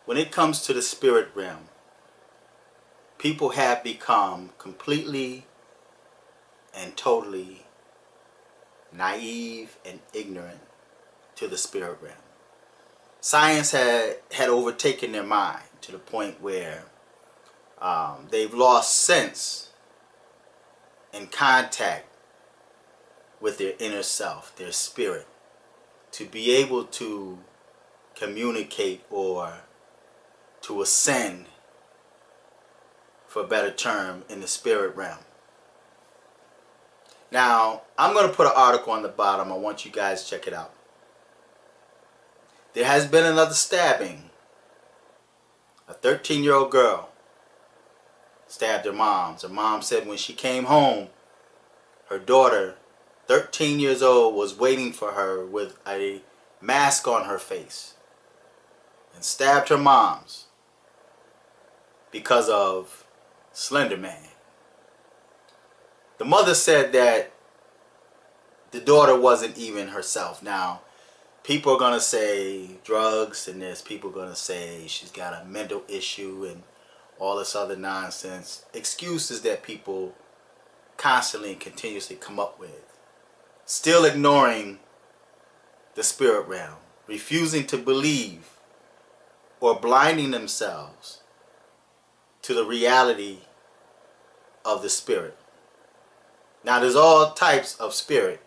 when it comes to the spirit realm, people have become completely and totally naive and ignorant to the spirit realm. Science had overtaken their mind to the point where they've lost sense and contact with their inner self, their spirit, to be able to communicate or to ascend, for a better term, in the spirit realm. Now, I'm going to put an article on the bottom. I want you guys to check it out. There has been another stabbing. A 13-year-old girl stabbed her mom. Her mom said when she came home, her daughter, 13 years old, was waiting for her with a mask on her face and stabbed her moms because of Slinderman. The mother said that the daughter wasn't even herself. Now, people are going to say drugs and this. People are going to say she's got a mental issue and all this other nonsense. Excuses that people constantly and continuously come up with. Still ignoring the spirit realm. Refusing to believe or blinding themselves to the reality of the spirit. Now, there's all types of spirit.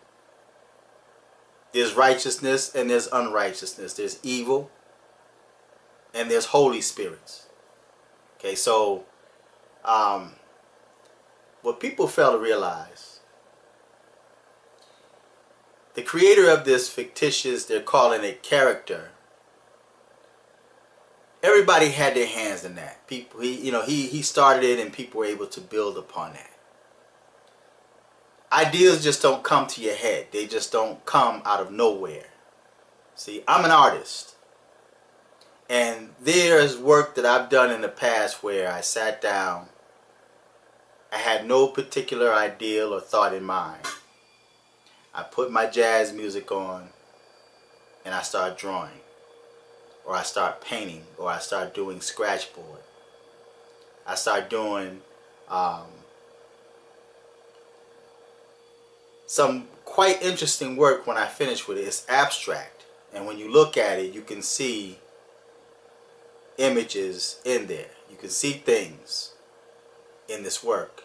There's righteousness and there's unrighteousness. There's evil and there's holy spirits. Okay, so what people fail to realize, the creator of this fictitious, they're calling it character, everybody had their hands in that. People, he started it and people were able to build upon that. Ideas just don't come to your head. They just don't come out of nowhere. See, I'm an artist. And there's work that I've done in the past where I sat down, I had no particular ideal or thought in mind. I put my jazz music on and I start drawing, or I start painting, or I start doing scratchboard. I start doing some quite interesting work. When I finish with it, it's abstract, and when you look at it, you can see images in there. You can see things in this work.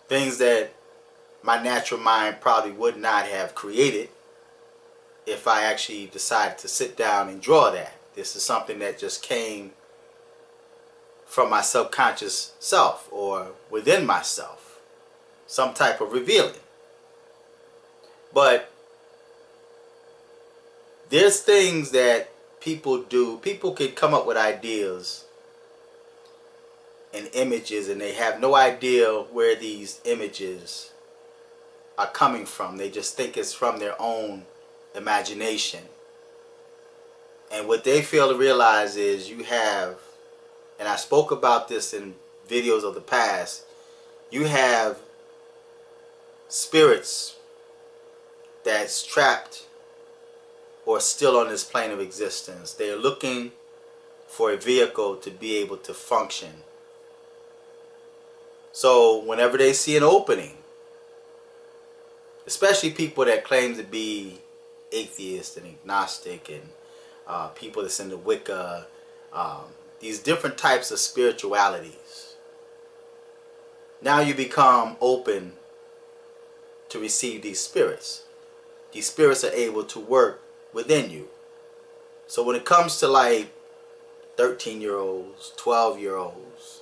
Things that my natural mind probably would not have created if I actually decided to sit down and draw that. This is something that just came from my subconscious self or within myself. Some type of revealing. But there's things that people do. People can come up with ideas and images and they have no idea where these images are coming from. They just think it's from their own imagination. And what they fail to realize is you have, and I spoke about this in videos of the past, you have spirits that's trapped or still on this plane of existence. They're looking for a vehicle to be able to function. So whenever they see an opening, especially people that claim to be atheist and agnostic and people that's into Wicca, these different types of spiritualities, now you become open to receive these spirits. These spirits are able to work within you. So when it comes to like 13-year-olds, 12-year-olds,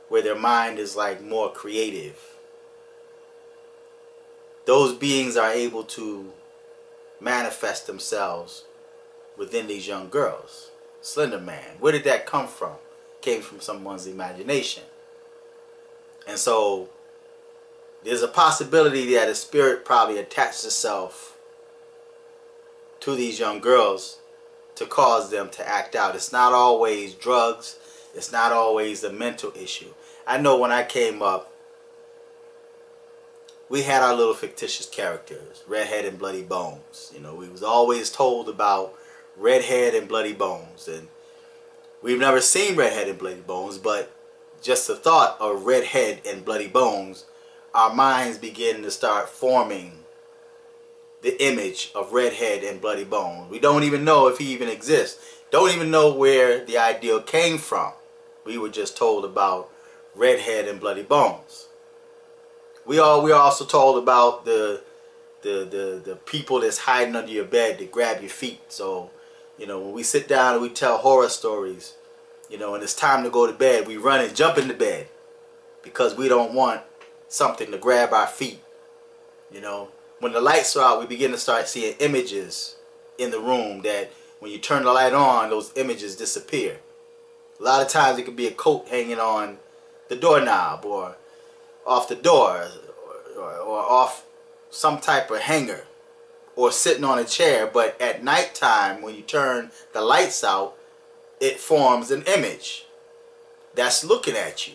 where their mind is like more creative, those beings are able to manifest themselves within these young girls. Slinderman, where did that come from? Came from someone's imagination. And so there's a possibility that a spirit probably attached itself to these young girls to cause them to act out. It's not always drugs. It's not always a mental issue. I know when I came up, we had our little fictitious characters, Redhead and Bloody Bones. You know, we was always told about Redhead and Bloody Bones, and we've never seen Redhead and Bloody Bones, but just the thought of Redhead and Bloody Bones, our minds begin to start forming the image of Redhead and Bloody Bones. We don't even know if he even exists. Don't even know where the idea came from. We were just told about Redhead and Bloody Bones. We are also told about the people that's hiding under your bed to grab your feet. So, you know, when we sit down and we tell horror stories, you know, and it's time to go to bed, we run and jump into bed because we don't want something to grab our feet. You know, when the lights are out, we begin to start seeing images in the room that when you turn the light on, those images disappear. A lot of times it could be a coat hanging on the doorknob or off the door or off some type of hanger or sitting on a chair. But at nighttime, when you turn the lights out, it forms an image that's looking at you.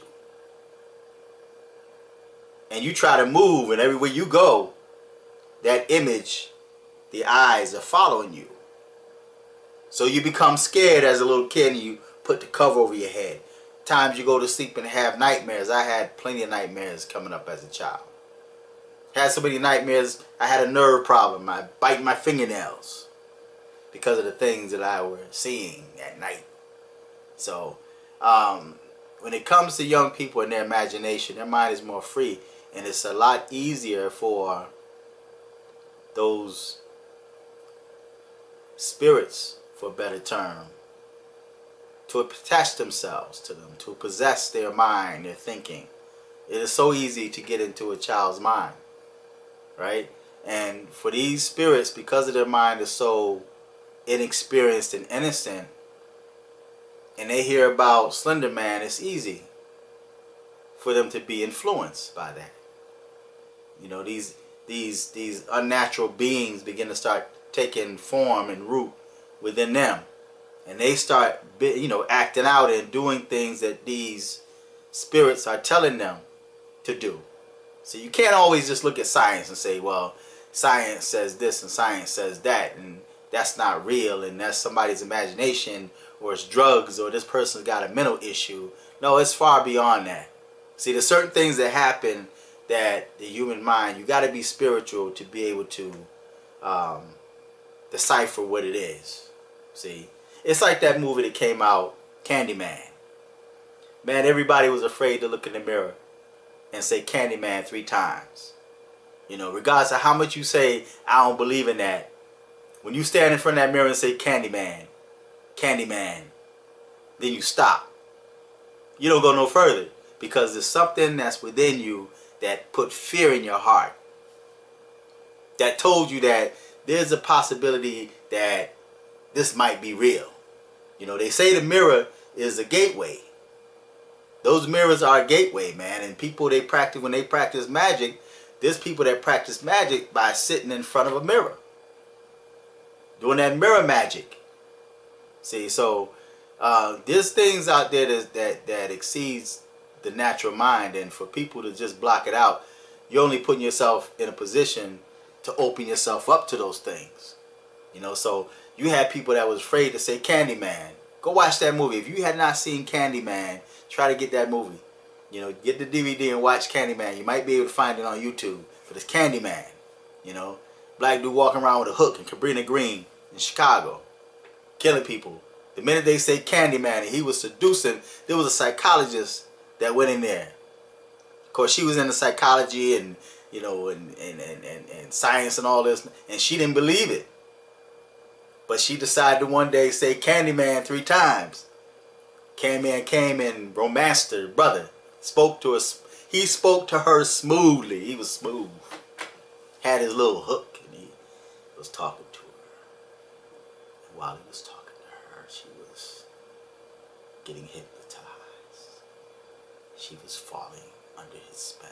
And you try to move, and everywhere you go, that image, the eyes are following you. So you become scared as a little kid and you put the cover over your head. Times you go to sleep and have nightmares. I had plenty of nightmares coming up as a child. Had so many nightmares, I had a nerve problem. I bite my fingernails because of the things that I were seeing at night. So when it comes to young people and their imagination, their mind is more free, and it's a lot easier for those spirits, for a better term, to attach themselves to them, to possess their mind, their thinking. It is so easy to get into a child's mind, right? And for these spirits, because of their mind is so inexperienced and innocent, and they hear about Slinderman, it's easy for them to be influenced by that. You know, these unnatural beings begin to start taking form and root within them, and they start, you know, acting out and doing things that these spirits are telling them to do. So you can't always just look at science and say, well, science says this and science says that, and that's not real, and that's somebody's imagination, or it's drugs, or this person's got a mental issue. No, it's far beyond that. See, there's certain things that happen that the human mind, you got to be spiritual to be able to decipher what it is. See, it's like that movie that came out, Candyman. Man, everybody was afraid to look in the mirror and say Candyman 3 times. You know, regardless of how much you say, I don't believe in that, when you stand in front of that mirror and say Candyman, Candyman, then you stop. You don't go no further, because there's something that's within you that put fear in your heart, that told you that there's a possibility that this might be real. You know, they say the mirror is a gateway. Those mirrors are a gateway, man. And people, they practice, when they practice magic, there's people that practice magic by sitting in front of a mirror, doing that mirror magic. See, so there's things out there that exceeds the natural mind, and for people to just block it out, you're only putting yourself in a position to open yourself up to those things. You know, so you had people that was afraid to say Candyman. Go watch that movie. If you had not seen Candyman, try to get that movie. You know, get the DVD and watch Candyman. You might be able to find it on YouTube. But it's Candyman. You know, black dude walking around with a hook in Cabrini Green in Chicago, killing people. The minute they say Candyman and he was seducing, there was a psychologist that went in there. Of course, she was into psychology and, you know, and science and all this, and she didn't believe it. But she decided to one day say Candyman 3 times. Candyman came and romanced her brother. Spoke to us. He spoke to her smoothly. He was smooth. Had his little hook, and he was talking to her. And while he was talking to her, she was getting hypnotized. She was falling under his spell.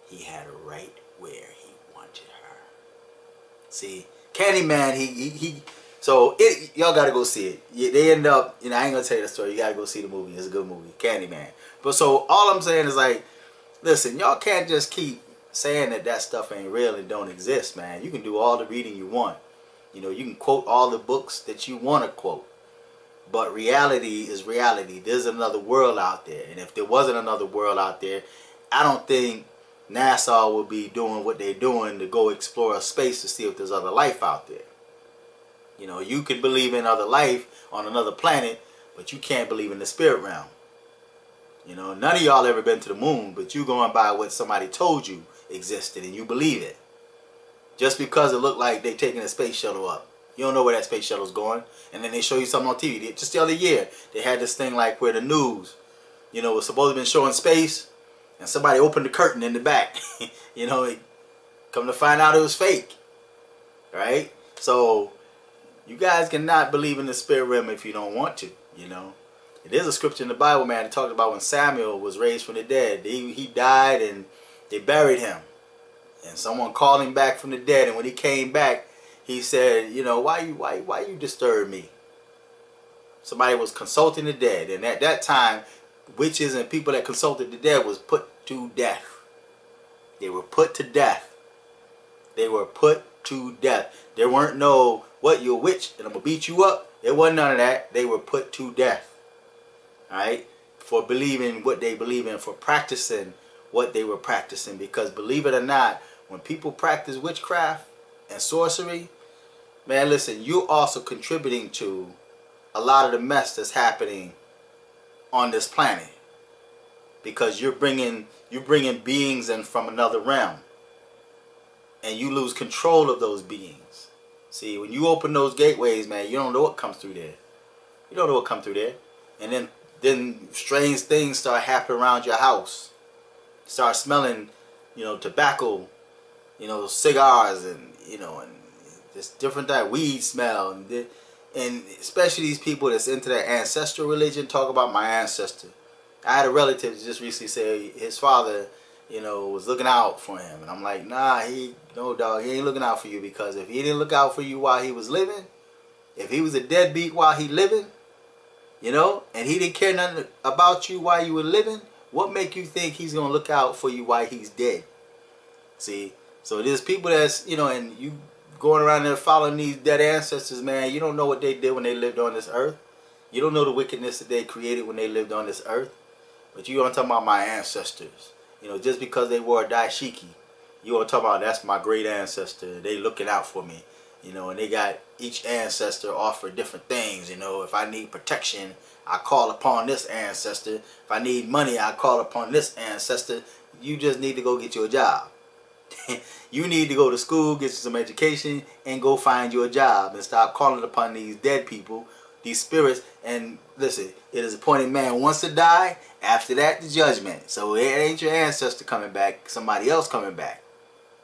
He had her right where he wanted her. See, Candyman, he so y'all gotta go see it. They end up, you know, I ain't gonna tell you the story. You gotta go see the movie. It's a good movie, Candyman. But so all I'm saying is like, listen, y'all can't just keep saying that that stuff ain't real and don't exist, man. You can do all the reading you want. You know, you can quote all the books that you want to quote. But reality is reality. There's another world out there. And if there wasn't another world out there, I don't think NASA would be doing what they're doing to go explore a space to see if there's other life out there. You know, you can believe in other life on another planet, but you can't believe in the spirit realm. You know, none of y'all ever been to the moon, but you going by what somebody told you existed and you believe it. Just because it looked like they taking a space shuttle up. You don't know where that space shuttle's going. And then they show you something on TV. Just the other year, they had this thing like where the news, you know, was supposed to have been showing space, and somebody opened the curtain in the back. You know, come to find out it was fake. Right? So, you guys cannot believe in the spirit realm if you don't want to, you know. There's a scripture in the Bible, man, that talks about when Samuel was raised from the dead. He died and they buried him. And someone called him back from the dead, and when he came back, he said, you know, why you disturb me? Somebody was consulting the dead, and at that time, witches and people that consulted the dead was put to death. They were put to death. They were put to death. There weren't no, what, you're a witch and I'm going to beat you up. There wasn't none of that. They were put to death. Alright? For believing what they believe in, for practicing what they were practicing. Because believe it or not, when people practice witchcraft and sorcery, man, listen, you're also contributing to a lot of the mess that's happening on this planet. Because you're bringing beings in from another realm. And you lose control of those beings. See, when you open those gateways, man, you don't know what comes through there. You don't know what comes through there. And then strange things start happening around your house. You start smelling, you know, tobacco, you know, cigars, and, you know, and just different type weed smell. And especially these people that's into that ancestral religion talk about my ancestor. I had a relative just recently say his father, you know, was looking out for him. And I'm like, nah, no, dog, he ain't looking out for you, because if he didn't look out for you while he was living, if he was a deadbeat while he living, you know, and he didn't care nothing about you while you were living, what make you think he's going to look out for you while he's dead? See, so there's people that's, you know, and you going around there following these dead ancestors, man, you don't know what they did when they lived on this earth. You don't know the wickedness that they created when they lived on this earth. But you want to talk about my ancestors. You know, just because they wore a dashiki, you want to talk about that's my great ancestor. They looking out for me. You know, and they got each ancestor offer different things. You know, if I need protection, I call upon this ancestor. If I need money, I call upon this ancestor. You just need to go get you a job. You need to go to school, get you some education, and go find you a job, and stop calling upon these dead people, these spirits. And listen, it is appointed man wants to die. After that, the judgment. So it ain't your ancestor coming back, somebody else coming back,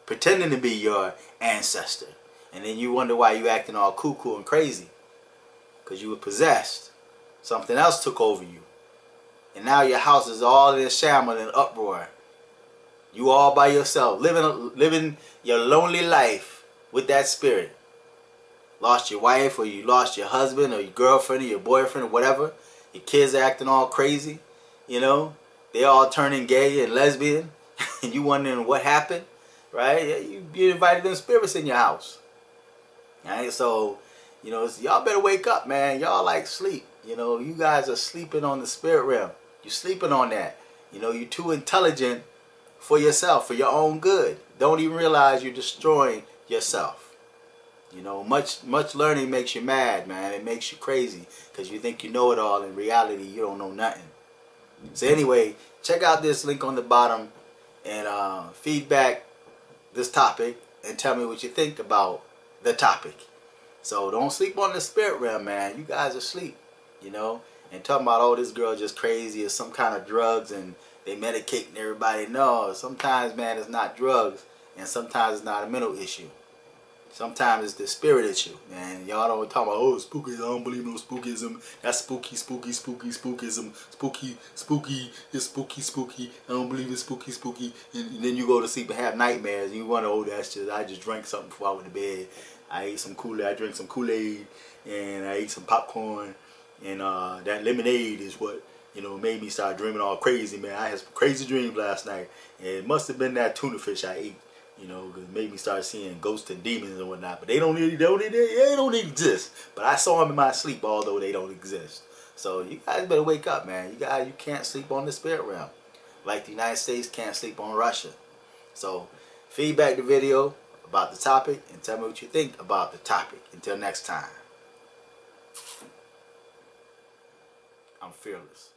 pretending to be your ancestor. And then you wonder why you acting all cuckoo and crazy. Because you were possessed. Something else took over you. And now your house is all in a shamble and uproar. You all by yourself, living your lonely life with that spirit. Lost your wife, or you lost your husband, or your girlfriend, or your boyfriend, or whatever. Your kids are acting all crazy. You know, they all turning gay and lesbian. And you wondering what happened, right? You invited them spirits in your house. Alright, so, you know, y'all better wake up, man. Y'all like sleep. You know, you guys are sleeping on the spirit realm. You're sleeping on that. You know, you're too intelligent for yourself, for your own good. Don't even realize you're destroying yourself. You know, much learning makes you mad, man. It makes you crazy because you think you know it all. In reality, you don't know nothing. So anyway, check out this link on the bottom and feedback this topic and tell me what you think about the topic. So don't sleep on the spirit realm, man. You guys are asleep, you know. And talking about, oh, this girl just crazy or some kind of drugs and they medicating everybody. No, sometimes, man, it's not drugs, and sometimes it's not a mental issue. Sometimes it's the spirit at you, man. Y'all don't talk about, oh, spooky. I don't believe no spookism. That's spooky, spooky, spooky, spookism. Spooky, spooky. It's spooky, spooky. I don't believe it's spooky, spooky. And then you go to sleep and have nightmares. And you wonder, oh, that's just, I just drank something before I went to bed. I ate some Kool-Aid. I drank some Kool-Aid, and I ate some popcorn. And that lemonade is what, you know, made me start dreaming all crazy, man. I had some crazy dreams last night. And it must have been that tuna fish I ate. You know, cause it made me start seeing ghosts and demons and whatnot. But they don't exist. But I saw them in my sleep, although they don't exist. So you guys better wake up, man. You can't sleep on the spirit realm, like the United States can't sleep on Russia. So feedback the video about the topic and tell me what you think about the topic. Until next time, I'm fearless.